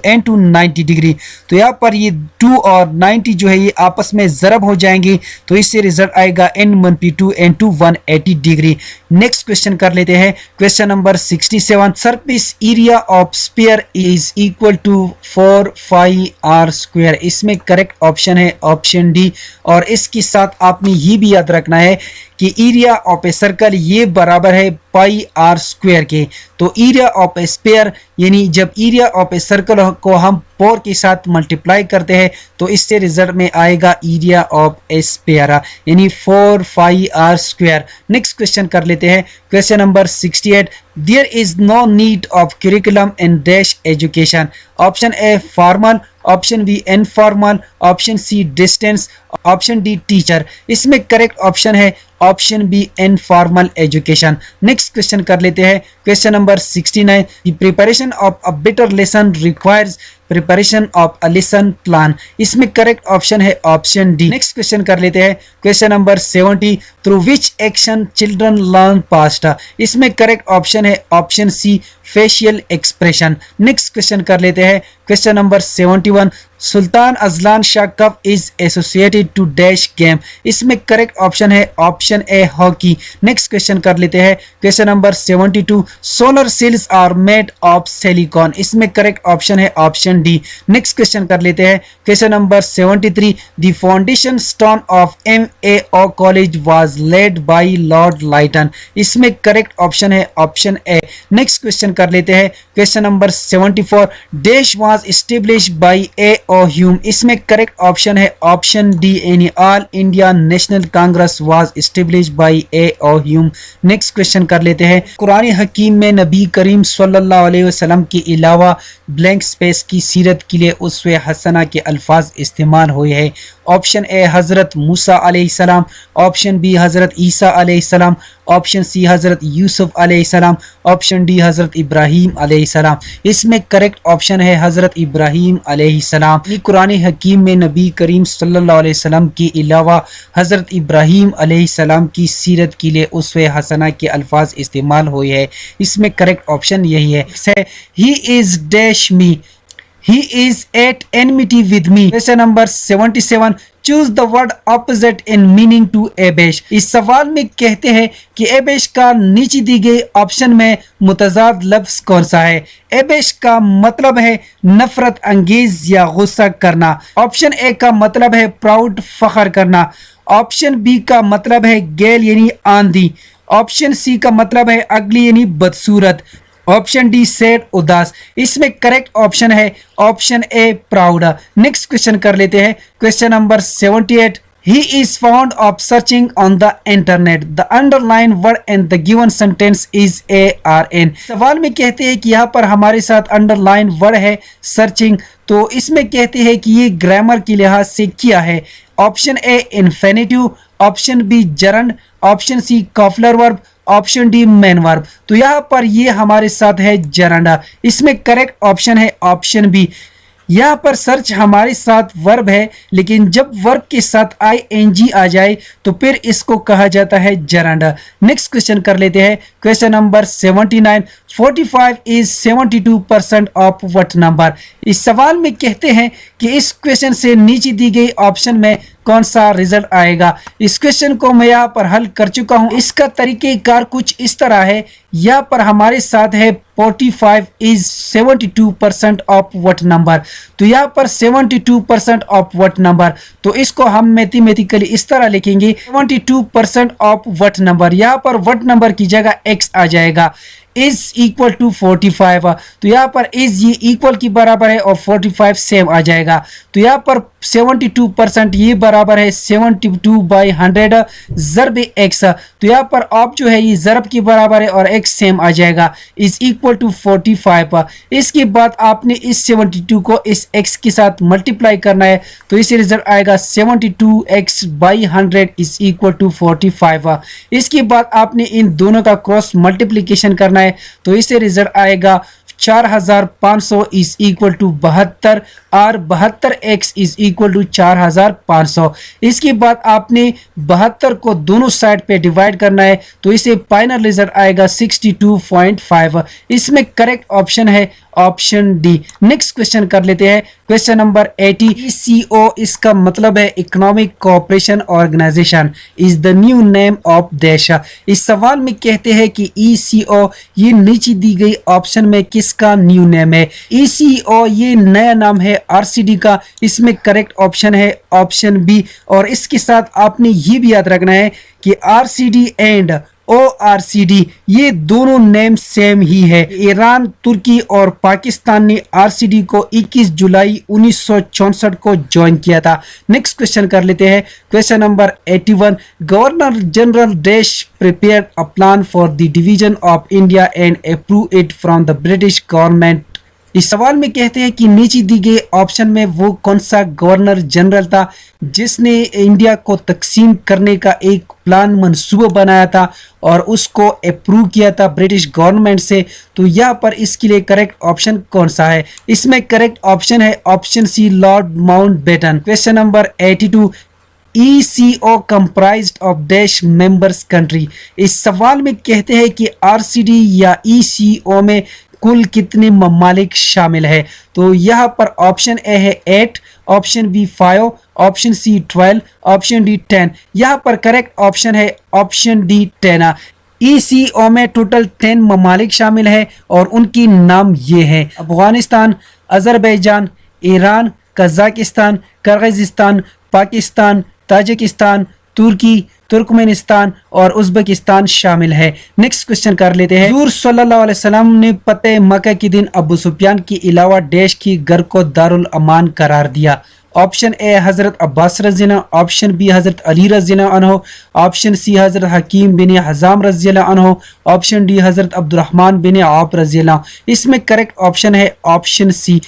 n2 90 डिग्री। तो यहाँ पर ये 2 और 90 जो है ये आपस में ज़रब हो जाएंगे, तो इससे रिजल्ट आएगा n-2 n2 180 degree. Next question कर लेते हैं, question number 67। Surface area of sphere is equal to 4πr square. इसमें करेक्ट ऑप्शन है ऑप्शन डी। और इसके साथ आपने ये भी याद रखना है कि एरिया ऑफ ए सर्कल ये बराबर है पाई आर स्क्वायर के। तो एरिया ऑफ ए स्फीयर, यानी जब एरिया ऑफ ए सर्कल को हम 4 के साथ मल्टीप्लाई करते हैं तो इससे रिजल्ट में आएगा एरिया ऑफ ए स्फीयर, यानी 4πr स्क्वायर। नेक्स्ट क्वेश्चन कर लेते हैं, question number 68। There is no need of curriculum in dash education. Option A formal, option B informal, option C distance, option D teacher. इसमें correct option है option B informal education. Next question कर लेते हैं, question number 69। The preparation of a better lesson requires preparation of a lesson plan. इसमें correct option है option D. Next question कर लेते हैं, question number 70। Through which action children learn past. इसमें correct option है option C facial expression. Next question कर लेते हैं question number 71। Sultan Azlan Shah Cup is associated to dash game. इसमें correct option है option A hockey. Next question कर लेते हैं question number 72। Solar cells are made of silicon. इसमें correct option है ऑप्शन डी। नेक्स्ट क्वेश्चन कर लेते हैं question number 73। The foundation stone of MAO college was led by Lord Lytton. इसमें correct option है ऑप्शन ए। नेक्स्ट क्वेश्चन कर लेते हैं question number 74। Dash was established by A.O. Hume। इसमें correct option है ऑप्शन डी यानी All India National Congress was established by A.O. Hume। Next question कर लेते हैं कुरान हकीम में नबी करीम सल्लल्लाहु अलैहि वसल्लम के अलावा ब्लैंक स्पेस की सीरत के लिए उसवे हसना के अल्फाज इस्तेमाल हुए हैं। ऑप्शन ए हज़रत मूसा अलैहिस्सलाम, ऑप्शन बी हज़रत ईसा अलैहिस्सलाम, ऑप्शन सी हज़रत यूसुफ अलैहिस्सलाम, ऑप्शन डी हज़रत इब्राहीम अलैहिस्सलाम। इसमें करेक्ट ऑप्शन है हज़रत इब्राहीम अलैहिस्सलाम। कुरान हकीम में नबी करीम सल्लल्लाहु अलैहि वसल्लम के अलावा हज़रत इब्राहीम अलैहिस्सलाम की सीरत के लिए उसवे हसना के अल्फाज इस्तेमाल हुए हैं। इसमें करेक्ट ऑप्शन यही है। He is dash me, he is at enmity with me। Question number 77। Choose the word opposite in meaning to abash. इस सवाल में कहते हैं कि एबेश का नीचे दी गई ऑप्शन में मुतजाद लफ्ज कौन सा है। एबेश का मतलब है नफरत अंगेज या गुस्सा करना। ऑप्शन ए का मतलब है प्राउड फखर करना। ऑप्शन बी का मतलब है गैल यानी आंधी। ऑप्शन सी का मतलब है अगली यानी बदसूरत। ऑप्शन डी सैड उदास। इसमें करेक्ट ऑप्शन है ऑप्शन ए प्राउड। नेक्स्ट क्वेश्चन कर लेते हैं question number 78। He is fond of searching on the internet. The underlined word in the given sentence is ARN। सवाल में कहते हैं कि यहाँ पर हमारे साथ अंडरलाइन वर्ड है सर्चिंग, तो इसमें कहते हैं कि ये ग्रामर के लिहाज से क्या है। Option A infinitive, option B gerund, option C copular verb, option D main verb. तो यहाँ पर ये हमारे साथ है जरंड। इसमें करेक्ट ऑप्शन है ऑप्शन बी। यहाँ पर सर्च हमारे साथ वर्ब है, लेकिन जब वर्ब के साथ ING आ जाए तो फिर इसको कहा जाता है जरंड। नेक्स्ट क्वेश्चन कर लेते हैं question number 79। 45 is 72% of what number. इस सवाल में कहते हैं कि इस क्वेश्चन से नीचे दी गई ऑप्शन में कौन सा रिजल्ट आएगा। इस क्वेश्चन को मैं यहाँ पर हल कर चुका हूँ। इसका तरीकेकार कुछ इस तरह है। यहाँ पर हमारे साथ है 45 इज 72% ऑफ व्हाट नंबर। तो यहाँ पर 72% ऑफ व्हाट नंबर, तो इसको हम मैथमेटिकली इस तरह लिखेंगे 72% ऑफ व्हाट नंबर। यहाँ पर व्हाट नंबर की जगह x आ जाएगा। इज इक्वल टू 45, तो यहाँ पर इज ये इक्वल की बराबर है और 45 सेम आ जाएगा। तो यहाँ पर 72% ये बराबर है 72/100 ज़रब x। तो यहाँ पर ऑप जो है ये ज़रब की बराबर है और x सेम आ जाएगा। Is equal to 45। इसके बाद आपने इस 72 को इस x के साथ मल्टीप्लाई करना है, तो इसे रिजल्ट आएगा 72x/100 इज इक्वल टू 45। इसके बाद आपने इन दोनों का क्रॉस मल्टीप्लीकेशन करना है, तो इससे रिजल्ट आएगा 4500 इज इक्वल टू 72 और 72x इज इक्वल टू 4500। इसके बाद आपने 72 को दोनों साइड पे डिवाइड करना है, तो इसे फाइनल रिजल्ट आएगा 62.5। इसमें करेक्ट ऑप्शन है ऑप्शन डी। नेक्स्ट क्वेश्चन कर लेते हैं क्वेश्चन नंबर 80। ECO इसका मतलब है economic cooperation organization is the new name of देश। इस सवाल में कहते हैं कि ECO ये नीचे दी गई ऑप्शन में किसका न्यू नेम है। ECO ये नया नाम है RCD का। इसमें करेक्ट ऑप्शन है ऑप्शन बी। और इसके साथ आपने ये भी याद रखना है कि RCD एंड ORCD ये दोनों नेम सेम ही है। ईरान, तुर्की और पाकिस्तान ने RCD को 21 जुलाई 1964 को ज्वाइन किया था। नेक्स्ट क्वेश्चन कर लेते हैं question number 81। Governor general dash prepared a plan for the division of India and approve it from the British government. इस सवाल में कहते हैं कि नीचे दी गई ऑप्शन में वो कौन सा गवर्नर जनरल था जिसने इंडिया को तकसीम करने का एक प्लान मंसूबा बनाया था और उसको अप्रूव किया था ब्रिटिश गवर्नमेंट से। तो यहाँ पर इसके लिए करेक्ट ऑप्शन कौन सा है। इसमें करेक्ट ऑप्शन है option C Lord Mountbatten. Question number 82। ECO comprised of dash members country. इस सवाल में कहते हैं कि RCD या ECO में कुल कितने ममालिक शामिल है? तो यहाँ पर ऑप्शन ए है 8, option B 5, option C 12, option D 10। यहाँ पर करेक्ट ऑप्शन है ऑप्शन डी 10। ECO में टोटल 10 ममालिक शामिल है और उनकी नाम ये है: Afghanistan, Azerbaijan, Iran, Kazakhstan, Kyrgyzstan, Pakistan, Tajikistan, तुर्की, तुर्कमेनिस्तान और उज़्बेकिस्तान शामिल है। नेक्स्ट क्वेश्चन कर लेते हैं। हुज़ूर सल्लल्लाहु अलैहि वसल्लम ने फतेह मक्का के दिन अबू सुफियान के अलावा डैश की घर को दारुल अमान करार दिया? ऑप्शन ए हजरत अब्बास रज़ियल्लाहु, ऑप्शन बी हजरत अली रज़ियल्लाहु अन्हु, ऑप्शन सी हजरत हकीम बिन हज़ाम रज़ियल्लाहु अन्हु, ऑप्शन डी हजरत अब्दुर्रहमान बिन औफ रज़ियल्लाहु। इसमें करेक्ट ऑप्शन है option C.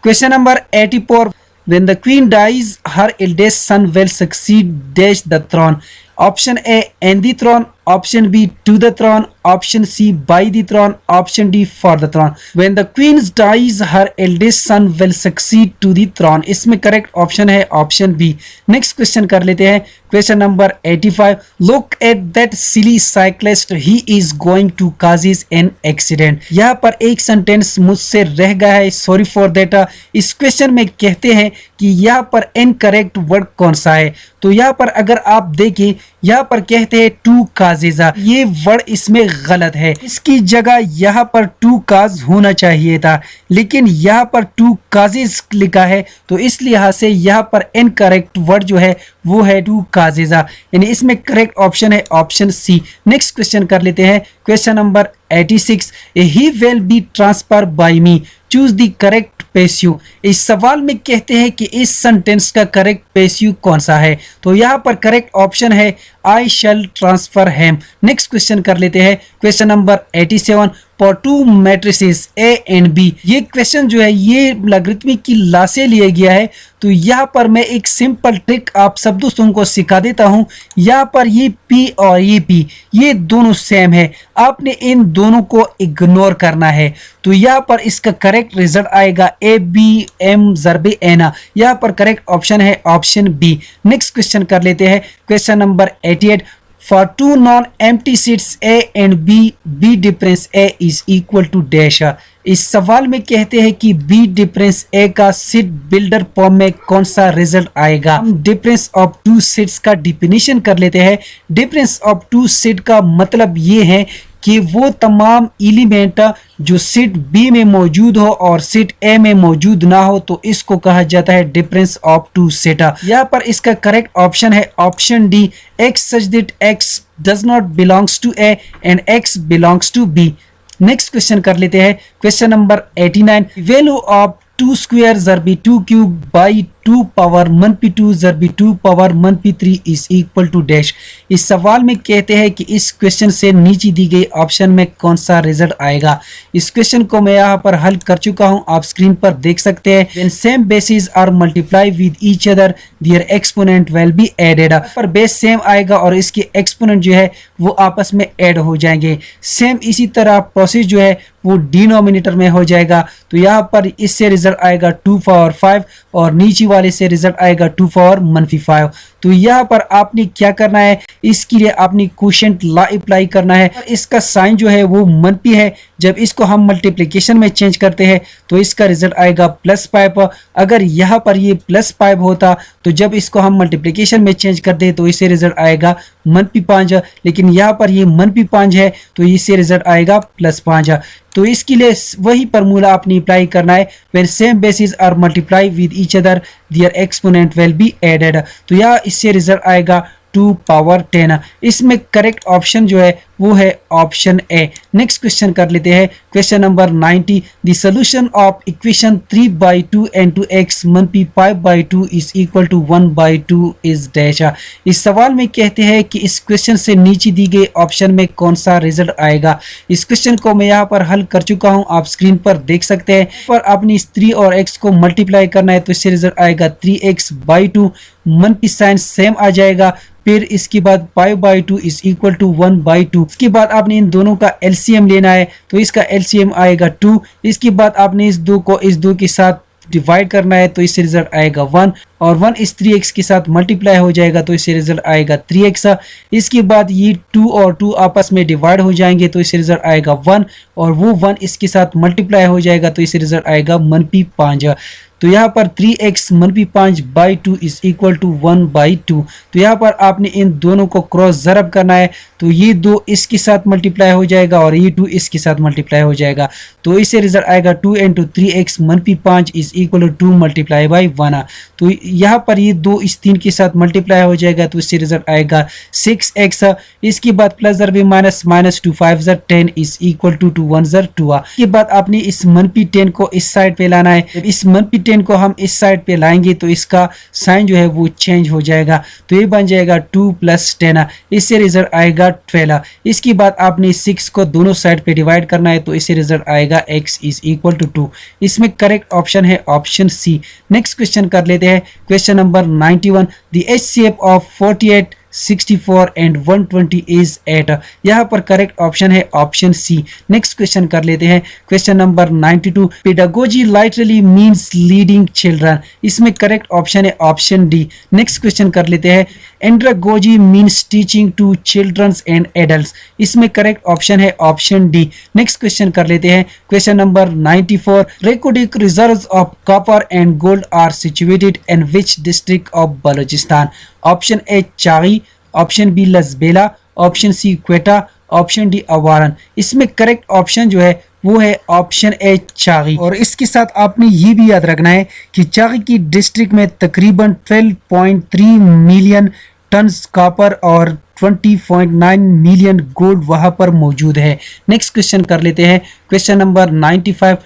Question number 84। When the queen dies, her eldest son will succeed dash the throne. Option A and the throne, option B to the throne, option C by the throne, option D for the throne. When the queen dies, her eldest son will succeed to the throne. इसमें correct option है option B. Next question कर लेते हैं। Question number 85। Look at that silly cyclist, he is going to causes an accident. यहाँ पर एक sentence मुझसे रह गया है, सॉरी फॉर दैट। इस क्वेश्चन में कहते हैं कि यहाँ पर इनकरेक्ट वर्ड कौन सा है? तो यहाँ पर अगर आप देखें, यहाँ पर कहते हैं टू काजेजा, ये वर्ड इसमें गलत है। इसकी जगह यहाँ पर टू काज होना चाहिए था, लेकिन यहाँ पर टू काजेज लिखा है, तो इस लिहाज से यहाँ पर इनकरेक्ट वर्ड जो है वो है टू काजेजा, यानी इसमें करेक्ट ऑप्शन है ऑप्शन सी। नेक्स्ट क्वेश्चन कर लेते हैं। Question number 86। He will be transfer by me, choose the correct passive. इस सवाल में कहते हैं कि इस सेंटेंस का करेक्ट पेस्यू कौन सा है? तो यहाँ पर करेक्ट ऑप्शन है I shall transfer him. Next question कर लेते हैं। Question number 87। For two matrices A and B, ये क्वेश्चन जो है ये लॉगरिथमिक की लॉ से लिया गया है। तो यहाँ पर मैं एक सिंपल ट्रिक आप सब दोस्तों को सिखा देता हूँ। यहाँ पर ये P और ये P ये दोनों सेम है, आपने इन दोनों को इग्नोर करना है। तो यहाँ पर इसका करेक्ट रिजल्ट आएगा ABM ज़रबे एना। यहाँ पर करेक्ट ऑप्शन है ऑप्शन बी। नेक्स्ट क्वेश्चन कर लेते हैं। Question number 88। For two non-empty seats A and B, B difference A is equal to dash। इस सवाल में कहते हैं कि B डिफरेंस A का सीट बिल्डर फॉर्म में कौन सा रिजल्ट आएगा? हम डिफरेंस ऑफ टू सीट्स का डिफिनीशन कर लेते हैं। डिफरेंस ऑफ टू सीट का मतलब ये है कि वो तमाम एलिमेंट जो सीट बी में मौजूद हो और सीट ए में मौजूद ना हो, तो इसको कहा जाता है डिफरेंस ऑफ टू सीट। यहाँ पर इसका करेक्ट ऑप्शन है option D, X such that X does not belongs to A and X belongs to B. Next question कर लेते हैं। Question number 89। Value of 2 square ज़रबी 2 क्यूब बाई 2 पावर -2 ज़रबी 2 power -3 is equal to dash. इस सवाल में कहते हैं कि इस क्वेश्चन से नीचे दी गई ऑप्शन में कौन सा रिजल्ट आएगा? इस क्वेश्चन को मैं यहाँ पर हल कर चुका हूँ, आप स्क्रीन पर देख सकते हैं। When same bases are multiplied with each other, their exponent will be added। पर बेस सेम आएगा और इसके एक्सपोनेंट जो है वो आपस में ऐड हो जाएंगे। सेम इसी तरह प्रोसेस जो है वो डिनोमिनेटर में हो जाएगा। तो यहाँ पर इससे रिजल्ट आएगा 2 पावर 5 और नीचे वाले से रिजल्ट आएगा 2 पावर -5। तो यहाँ पर आपने क्या करना है, इसके लिए आपने क्वोशिएंट लॉ अप्लाई करना है। इसका साइन जो है वो मनफी है, जब इसको हम मल्टीप्लिकेशन में चेंज करते हैं तो इसका रिजल्ट आएगा +5। अगर यहाँ पर ये +5 होता तो जब इसको हम मल्टीप्लिकेशन में चेंज करते हैं तो इससे रिजल्ट आएगा -5, लेकिन यहाँ पर ये -5 है तो इससे रिजल्ट आएगा +5। तो इसके लिए वही फार्मूला आपने अप्लाई करना है। When same basis are multiply with each other their exponent will be added. तो यहाँ इससे रिजल्ट आएगा 2 पावर 10। इसमें करेक्ट ऑप्शन जो है वो है ऑप्शन ए। नेक्स्ट क्वेश्चन कर लेते हैं। Question number 90। The solution of equation 3/2 and 2x - 5/2 is equal to 1/2 is dash. इस सवाल में कहते हैं कि इस क्वेश्चन से नीचे दी गई ऑप्शन में कौन सा रिजल्ट आएगा? इस क्वेश्चन को मैं यहाँ पर हल कर चुका हूँ, आप स्क्रीन पर देख सकते हैं। पर आपने इस 3 और x को मल्टीप्लाई करना है तो इससे रिजल्ट आएगा 3x/2। मनफी साइन सेम आ जाएगा, फिर इसके बाद 5/2 इज इक्वल टू 1/2। इसके बाद आपने इन दोनों का एलसीएम लेना है तो इसका एलसीएम आएगा 2। इसके बाद आपने इस 2 को इस 2 के साथ डिवाइड करना है तो इससे रिजल्ट आएगा 1। और 1 इस 3x के साथ मल्टीप्लाई हो जाएगा तो इससे रिजल्ट आएगा 3x। इसके बाद ये 2 और 2 आपस में डिवाइड हो जाएंगे तो इससे रिजल्ट आएगा 1, और वो 1 इसके साथ मल्टीप्लाई हो जाएगा तो इससे रिजल्ट आएगा -5। तो यहाँ पर 3x -5 by 2 is equal to 1/2। तो यहाँ पर आपने इन दोनों को क्रॉस ज़रब करना है, तो ये 2 इसके साथ मल्टीप्लाई हो जाएगा और ये 2 इसके साथ मल्टीप्लाई हो जाएगा, तो इससे रिजल्ट आएगा 2 × 3x -5 इज इक्वल टू 2 × 1। तो यहाँ पर ये 2 इस 3 के साथ मल्टीप्लाई हो जाएगा तो इससे रिजल्ट आएगा 6x। इसके बाद प्लस ज़र भी माइनस, -2 5 ज़र 10 इज इक्वल टू 2 1 ज़र 2। इसके बाद आपने इस -10 को इस साइड पे लाना है। जब इस -10 को हम इस साइड पे लाएंगे तो इसका साइन जो है वो चेंज हो जाएगा, तो ये बन जाएगा 2 + 10, इससे रिजल्ट आएगा 12। इसके बाद आपने 6 को दोनों साइड पे डिवाइड करना है तो इससे रिजल्ट आएगा x इज इक्वल टू 2। इसमें करेक्ट ऑप्शन है ऑप्शन सी। नेक्स्ट क्वेश्चन कर लेते हैं, question number 91। The HCF of 48 64 and 120 is 8। यहाँ पर करेक्ट ऑप्शन है ऑप्शन सी। नेक्स्ट क्वेश्चन कर लेते हैं, question number 92। Pedagogy literally means leading children. इसमें करेक्ट ऑप्शन है ऑप्शन डी। नेक्स्ट क्वेश्चन कर लेते हैं, andragogy means teaching to childrens and adults. इसमें करेक्ट ऑप्शन है ऑप्शन डी। नेक्स्ट क्वेश्चन कर लेते हैं, question number 94। Reko Diq reserves of copper and gold are situated in which district of Balochistan. Option A Chagai, option B Lasbela, option C Quetta, option D Awaran. इसमें correct option जो है वो है ऑप्शन ए चागी। और इसके साथ आपने ये भी याद रखना है कि चागी की डिस्ट्रिक्ट में तकरीबन 12.3 मिलियन टन कॉपर और 20.9 मिलियन गोल्ड वहां पर मौजूद है। नेक्स्ट क्वेश्चन कर लेते हैं, question number 95।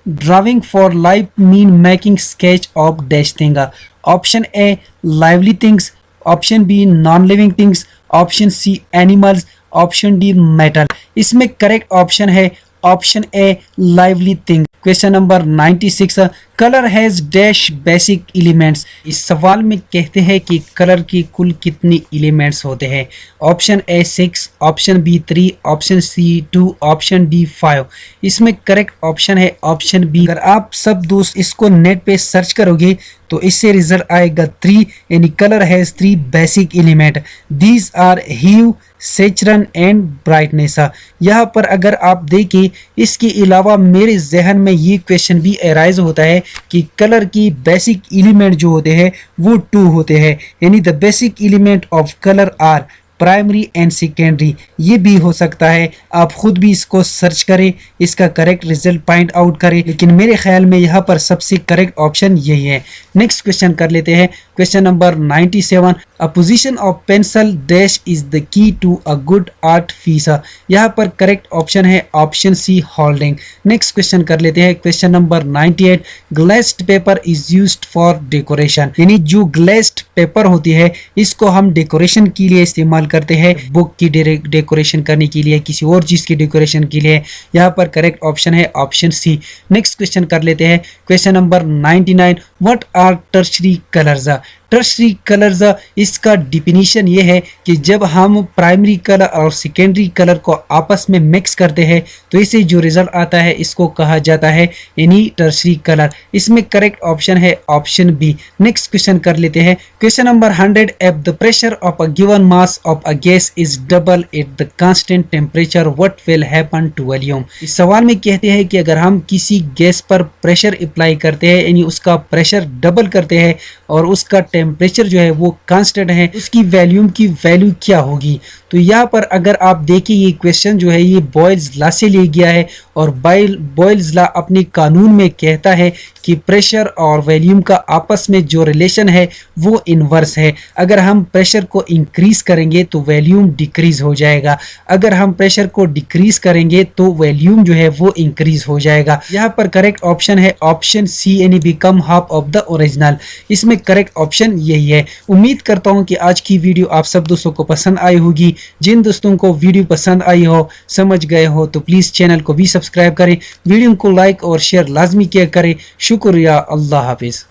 Drawing for life mean making sketch of dash thing. Option A lively things, option B non living things, option C animals, option D metal. इसमें correct option है option A lively thing. Question number 96। Colour has dash basic elements. इस सवाल में कहते हैं कि colour की कुल कितनी एलिमेंट्स होते हैं। Option A 6, option B 3, option C 2, option D 5। इसमें करेक्ट ऑप्शन है ऑप्शन बी। अगर आप सब दोस्त इसको नेट पे सर्च करोगे तो इससे रिजल्ट आएगा 3, यानी colour has 3 basic element. These are hue, saturation and brightness. यहाँ पर अगर आप देखें, इसके अलावा मेरे जहन में ये क्वेश्चन भी अराइज होता है कि कलर की बेसिक एलिमेंट जो होते हैं वो 2 होते हैं, यानी the basic element of colour are primary and secondary. ये भी हो सकता है, आप खुद भी इसको सर्च करें, इसका करेक्ट रिजल्ट पॉइंट आउट करें, लेकिन मेरे ख्याल में यहाँ पर सबसे करेक्ट ऑप्शन यही है। नेक्स्ट क्वेश्चन कर लेते हैं, question number 97। A position of pencil dash is the key to a good art piece. यहाँ पर करेक्ट ऑप्शन है option C holding. Next question कर लेते हैं, question number 98। Glazed paper is used for decoration. यानी जो ग्लेस्ड पेपर होती है इसको हम डेकोरेशन के लिए इस्तेमाल करते हैं, बुक की डेकोरेशन करने के लिए, किसी और चीज की डेकोरेशन के लिए। यहाँ पर करेक्ट ऑप्शन है ऑप्शन सी। नेक्स्ट क्वेश्चन कर लेते हैं, question number 99। What are tertiary colours. Tertiary colours, इसका डिफिनीशन ये है कि जब हम प्राइमरी कलर और सेकेंडरी कलर को आपस में मिक्स करते हैं तो इसे जो रिजल्ट आता है इसको कहा जाता है यानी टर्शरी कलर। इसमें करेक्ट ऑप्शन है ऑप्शन बी। नेक्स्ट क्वेश्चन कर लेते हैं, question number 100। If the pressure of a given mass of a gas is double at the constant temperature what will happen to volume. इस सवाल में कहते हैं कि अगर हम किसी गैस पर प्रेशर अप्लाई करते हैं, यानी उसका प्रेशर डबल करते हैं और उसका टेम्परेचर जो है वो कांस्टेंट है, उसकी वॉल्यूम की वैल्यू क्या होगी। तो यहाँ पर अगर आप देखिए ये क्वेश्चन जो है ये बॉयल्स लॉ से लिया गया है और बॉयल्स लॉ अपने कानून में कहता है कि प्रेशर और वॉल्यूम का आपस में जो रिलेशन है वो इनवर्स है। अगर हम प्रेशर को इंक्रीज करेंगे तो वॉल्यूम डिक्रीज हो जाएगा, अगर हम प्रेशर को डिक्रीज करेंगे तो वॉल्यूम जो है वो इंक्रीज हो जाएगा। यहाँ पर करेक्ट ऑप्शन है ऑप्शन सी यानी become half of the original. इसमें करेक्ट ऑप्शन यही है। उम्मीद करता हूँ कि आज की वीडियो आप सब दोस्तों को पसंद आई होगी। जिन दोस्तों को वीडियो पसंद आई हो, समझ गए हो, तो प्लीज चैनल को भी सब्सक्राइब करें, वीडियो को लाइक और शेयर लाजमी किया करें। शुक्रिया। अल्लाह हाफिज।